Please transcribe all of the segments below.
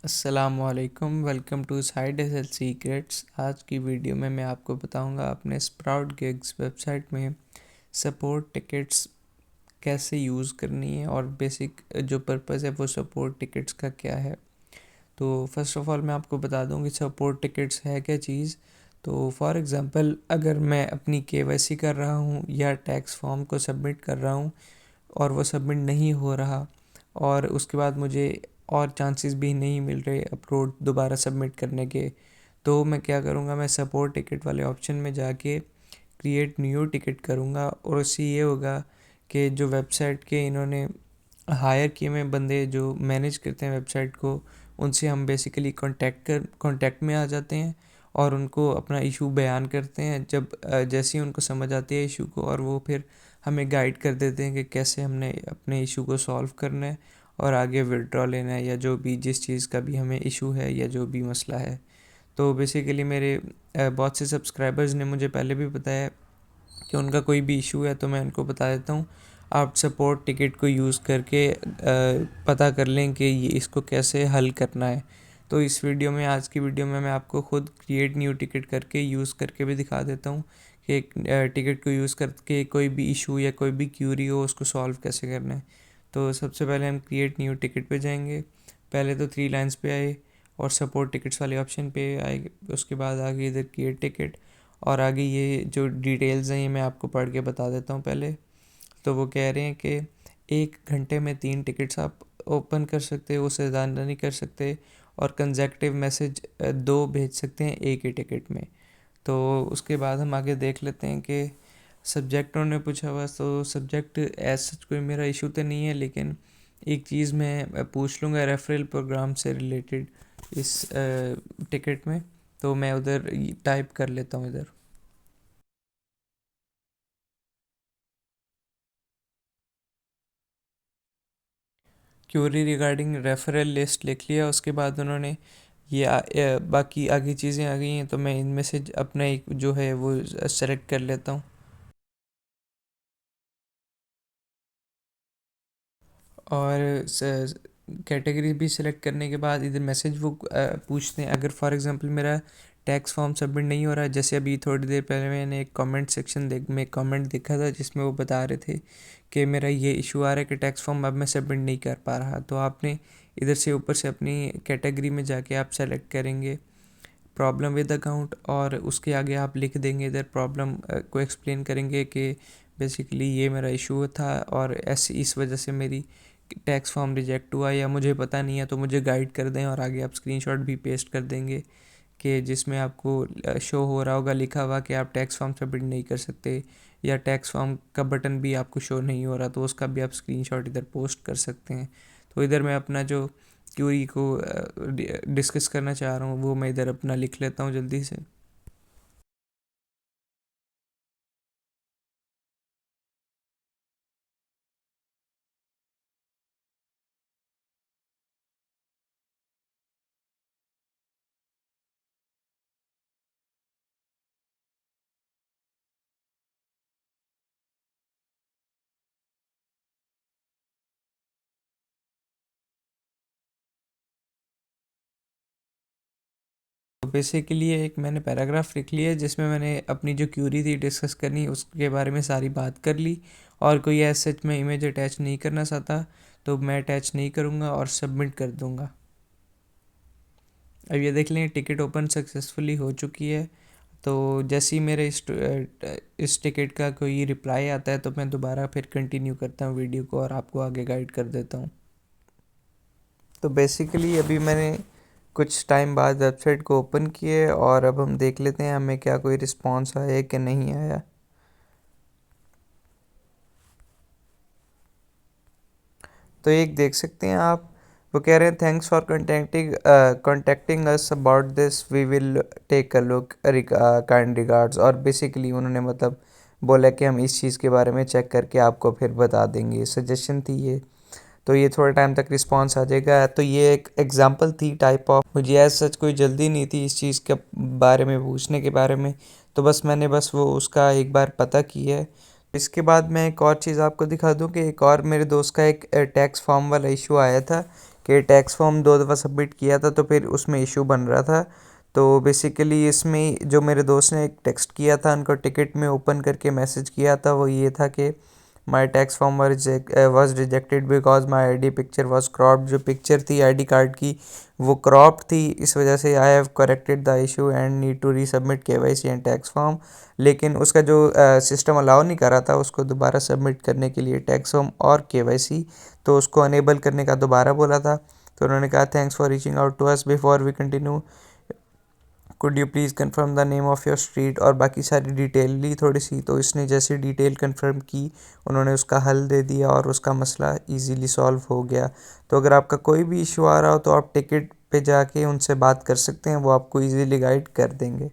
अस्सलामुअलैकुम, welcome to side S L secrets. आज की वीडियो में मैं आपको बताऊंगा अपने स्प्राउट गिग्स वेबसाइट में सपोर्ट टिकट्स कैसे यूज़ करनी है और बेसिक जो पर्पस है वो सपोर्ट टिकट्स का क्या है। तो फर्स्ट ऑफ ऑल मैं आपको बता दूं कि सपोर्ट टिकट्स है क्या चीज़। तो फॉर एग्ज़ाम्पल अगर मैं अपनी केवाईसी कर रहा हूँ या टैक्स फॉर्म को सबमिट कर रहा हूँ और वो सबमिट नहीं हो रहा और उसके बाद मुझे और चांसेस भी नहीं मिल रहे अपलोड दोबारा सबमिट करने के, तो मैं क्या करूँगा, मैं सपोर्ट टिकट वाले ऑप्शन में जाके क्रिएट न्यू टिकट करूँगा और उससे ये होगा कि जो वेबसाइट के इन्होंने हायर किए हुए बंदे जो मैनेज करते हैं वेबसाइट को, उनसे हम बेसिकली कांटेक्ट में आ जाते हैं और उनको अपना इशू बयान करते हैं जब जैसे ही उनको समझ आती है इशू को, और वो फिर हमें गाइड कर देते हैं कि कैसे हमने अपने इशू को सॉल्व करना है और आगे विड्रॉ लेना है या जो भी जिस चीज़ का भी हमें इशू है या जो भी मसला है। तो बेसिकली मेरे बहुत से सब्सक्राइबर्स ने मुझे पहले भी बताया कि उनका कोई भी इशू है, तो मैं उनको बता देता हूँ आप सपोर्ट टिकट को यूज़ करके पता कर लें कि ये इसको कैसे हल करना है। तो इस वीडियो में, आज की वीडियो में, मैं आपको खुद क्रिएट न्यू टिकट करके यूज़ करके भी दिखा देता हूँ कि एक टिकट को यूज़ करके कोई भी इशू या कोई भी क्यूरी हो उसको सॉल्व कैसे करना है। तो सबसे पहले हम क्रिएट न्यू टिकट पे जाएंगे। पहले तो थ्री लाइन्स पे आए और सपोर्ट टिकट्स वाले ऑप्शन पे आए, उसके बाद आगे इधर क्रिएट टिकट और आगे ये जो डिटेल्स हैं ये मैं आपको पढ़ के बता देता हूँ पहले। तो वो कह रहे हैं कि 1 घंटे में 3 टिकट्स आप ओपन कर सकते हो, उससे ज़्यादा नहीं कर सकते, और कंजेक्टिव मैसेज 2 भेज सकते हैं एक ही टिकट में। तो उसके बाद हम आगे देख लेते हैं कि सब्जेक्ट उन्होंने पूछा हुआ, तो सब्जेक्ट एज सच कोई मेरा इशू तो नहीं है, लेकिन एक चीज़ मैं पूछ लूँगा रेफरल प्रोग्राम से रिलेटेड इस टिकट में। तो मैं उधर टाइप कर लेता हूँ इधर। क्यूरी रिगार्डिंग रेफरल लिस्ट लिख लिया। उसके बाद उन्होंने ये बाकी आगे चीज़ें आ गई हैं, तो मैं इनमें से अपना एक जो है वो सेलेक्ट कर लेता हूँ। और कैटेगरी भी सिलेक्ट करने के बाद इधर मैसेज वो पूछते हैं। अगर फॉर एग्जांपल मेरा टैक्स फॉर्म सबमिट नहीं हो रहा है, जैसे अभी थोड़ी देर पहले मैंने एक कमेंट सेक्शन में कमेंट देखा था जिसमें वो बता रहे थे कि मेरा ये इशू आ रहा है कि टैक्स फॉर्म अब मैं सबमिट नहीं कर पा रहा, तो आपने इधर से ऊपर से अपनी कैटेगरी में जाके आप सेलेक्ट करेंगे प्रॉब्लम विद अकाउंट, और उसके आगे आप लिख देंगे इधर प्रॉब्लम को एक्सप्लेन करेंगे कि बेसिकली ये मेरा इशू था और ऐसी इस वजह से मेरी टैक्स फॉर्म रिजेक्ट हुआ या मुझे पता नहीं है, तो मुझे गाइड कर दें। और आगे आप स्क्रीनशॉट भी पेस्ट कर देंगे कि जिसमें आपको शो हो रहा होगा लिखा हुआ कि आप टैक्स फॉर्म सबमिट नहीं कर सकते, या टैक्स फॉर्म का बटन भी आपको शो नहीं हो रहा, तो उसका भी आप स्क्रीनशॉट इधर पोस्ट कर सकते हैं। तो इधर मैं अपना जो क्यूरी को डिस्कस करना चाह रहा हूँ वो मैं इधर अपना लिख लेता हूँ जल्दी से। तो बेसिकली एक मैंने पैराग्राफ लिख लिया है जिसमें मैंने अपनी जो क्यूरी थी डिस्कस करनी उसके बारे में सारी बात कर ली, और कोई ऐसा सच में इमेज अटैच नहीं करना चाहता तो मैं अटैच नहीं करूँगा और सबमिट कर दूँगा। अब ये देख लें टिकट ओपन सक्सेसफुली हो चुकी है। तो जैसे ही मेरे इस टिकट का कोई रिप्लाई आता है तो मैं दोबारा फिर कंटिन्यू करता हूँ वीडियो को और आपको आगे गाइड कर देता हूँ। तो बेसिकली अभी मैंने कुछ टाइम बाद वेबसाइट को ओपन किए और अब हम देख लेते हैं हमें क्या कोई रिस्पांस आया है कि नहीं आया। तो एक देख सकते हैं आप, वो कह रहे हैं thanks for contacting us about this, we will take a look, kind regards. और बेसिकली उन्होंने मतलब बोला कि हम इस चीज़ के बारे में चेक करके आपको फिर बता देंगे, सजेशन थी ये। तो ये थोड़े टाइम तक रिस्पांस आ जाएगा। तो ये एक एग्जांपल थी टाइप ऑफ, मुझे ऐसा सच कोई जल्दी नहीं थी इस चीज़ के बारे में पूछने के बारे में, तो बस मैंने बस वो उसका एक बार पता किया है। इसके बाद मैं एक और चीज़ आपको दिखा दूं कि एक और मेरे दोस्त का एक टैक्स फॉर्म वाला इशू आया था कि टैक्स फॉर्म 2 दफ़ा सबमिट किया था तो फिर उसमें इशू बन रहा था। तो बेसिकली इसमें जो मेरे दोस्त ने एक टेक्स्ट किया था, उनको टिकट में ओपन करके मैसेज किया था, वो ये था कि my tax form was rejected because my ID picture was cropped. जो पिक्चर थी आईडी कार्ड की वो क्रॉप्ड थी, इस वजह से I have corrected the issue and need to resubmit KYC and tax form. लेकिन उसका जो सिस्टम अलाउ नहीं कर रहा था उसको दोबारा सबमिट करने के लिए टैक्स फॉर्म और केवाईसी, तो उसको अनेबल करने का दोबारा बोला था। तो उन्होंने कहा thanks for reaching out to us, before we continue could you please confirm the name of your street, और बाकी सारी डिटेल ली थोड़ी सी। तो इसने जैसे डिटेल कंफर्म की, उन्होंने उसका हल दे दिया और उसका मसला इजीली सॉल्व हो गया। तो अगर आपका कोई भी इशू आ रहा हो तो आप टिकट पे जाके उनसे बात कर सकते हैं, वो आपको इजीली गाइड कर देंगे।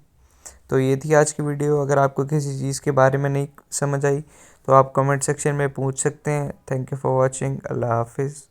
तो ये थी आज की वीडियो। अगर आपको किसी चीज़ के बारे में नहीं समझ आई तो आप कमेंट सेक्शन में पूछ सकते हैं। Thank you for watching. अल्लाह हाफिज़।